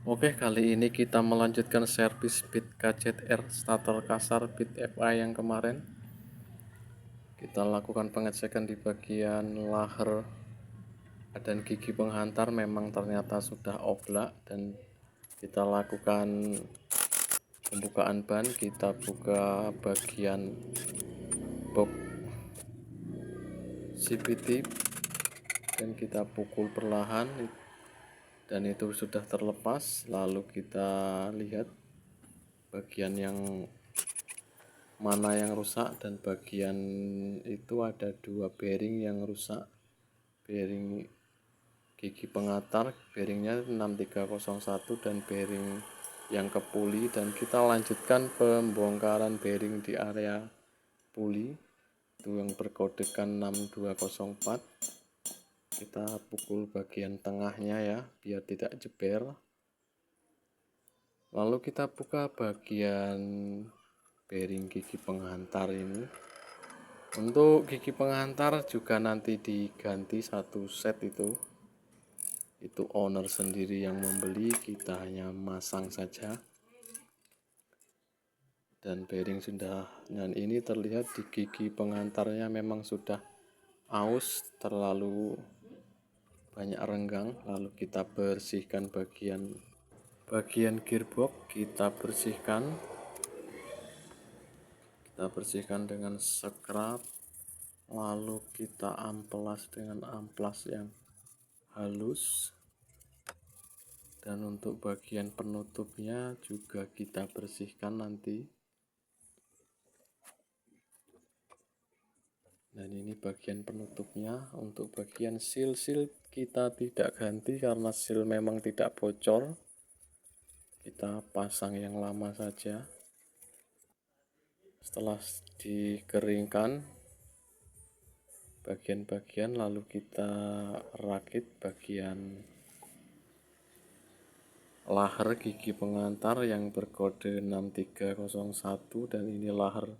Oke, kali ini kita melanjutkan servis bit KZR starter kasar bit FA yang kemarin. Kita lakukan pengecekan di bagian laher dan gigi penghantar, memang ternyata sudah oblak, dan kita lakukan pembukaan ban. Kita buka bagian box CVT dan kita pukul perlahan, dan itu sudah terlepas. Lalu kita lihat bagian yang mana yang rusak, dan bagian itu ada dua bearing yang rusak. Bearing gigi pengatar, bearingnya 6301, dan bearing yang ke puli. Dan kita lanjutkan pembongkaran bearing di area puli itu yang berkodekan 6204. Kita pukul bagian tengahnya ya, biar tidak jeber. Lalu kita buka bagian bearing gigi penghantar ini. Untuk gigi penghantar juga nanti diganti satu set itu owner sendiri yang membeli, kita hanya masang saja. Dan bearing sudah, dan ini terlihat di gigi pengantarnya memang sudah aus, terlalu banyak renggang. Lalu kita bersihkan bagian gearbox, kita bersihkan dengan scrub. Lalu kita amplas dengan amplas yang halus, dan untuk bagian penutupnya juga kita bersihkan nanti. Dan ini bagian penutupnya. Untuk bagian seal kita tidak ganti karena seal memang tidak bocor, kita pasang yang lama saja. Setelah dikeringkan bagian-bagian, lalu kita rakit bagian laher gigi pengantar yang berkode 6301, dan ini laher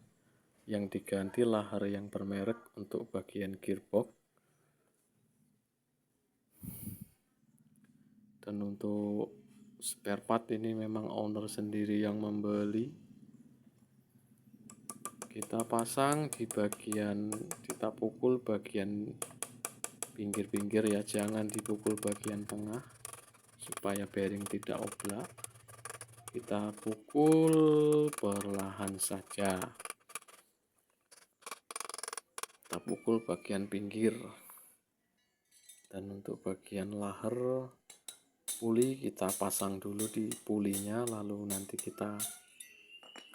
yang diganti, laher yang bermerek untuk bagian gearbox. Dan untuk spare part ini memang owner sendiri yang membeli. Kita pasang di bagian, kita pukul bagian pinggir-pinggir ya, jangan dipukul bagian tengah supaya bearing tidak oblak. Kita pukul perlahan saja. Kita pukul bagian pinggir. Dan untuk bagian laher puli kita pasang dulu di pulinya, lalu nanti kita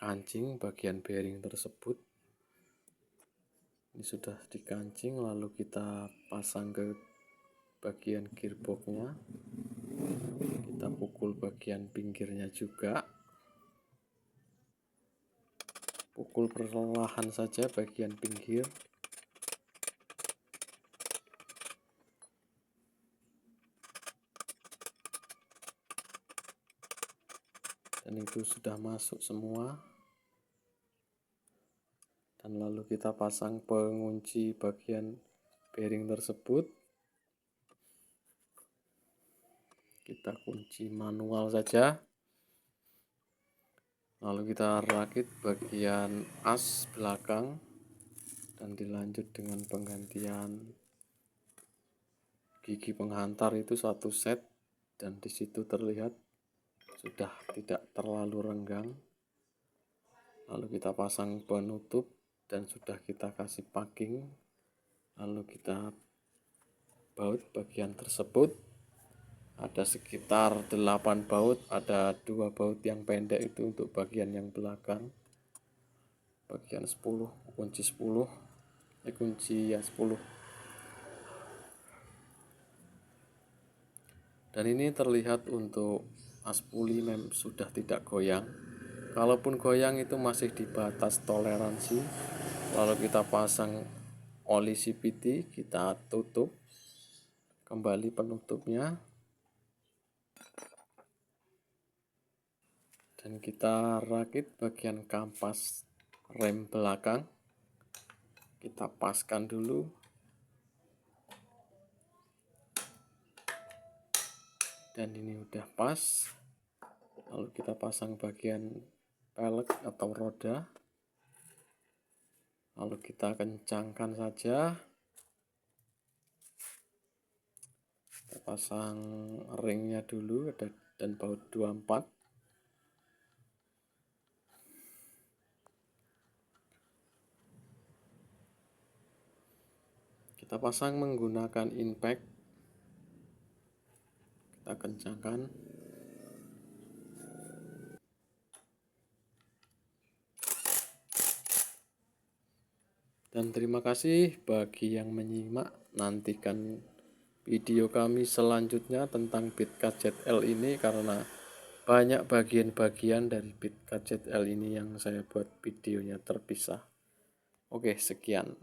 kancing bagian bearing tersebut. Ini sudah dikancing, lalu kita pasang ke bagian gearboxnya. Kita pukul bagian pinggirnya juga, pukul perlahan saja bagian pinggir. Dan itu sudah masuk semua. Dan lalu kita pasang pengunci bagian bearing tersebut. Kita kunci manual saja. Lalu kita rakit bagian as belakang, dan dilanjut dengan penggantian gigi penghantar itu satu set. Dan disitu terlihat sudah tidak terlalu renggang. Lalu kita pasang penutup dan sudah kita kasih packing. Lalu kita baut bagian tersebut. Ada sekitar 8 baut, ada 2 baut yang pendek itu untuk bagian yang belakang. Bagian 10, kunci 10, kunci ya 10. Dan ini terlihat untuk as puli sudah tidak goyang. Kalaupun goyang itu masih di batas toleransi. Lalu kita pasang oli CVT, kita tutup kembali penutupnya, dan kita rakit bagian kampas rem belakang. Kita paskan dulu, dan ini udah pas. Lalu kita pasang bagian pelek atau roda, lalu kita kencangkan saja. Kita pasang ringnya dulu dan baut 24. Kita pasang menggunakan impact. Kita kencangkan. Dan terima kasih bagi yang menyimak. Nantikan video kami selanjutnya tentang BitCut ZL ini, karena banyak bagian-bagian dari BitCut ZL ini yang saya buat videonya terpisah. Oke, sekian.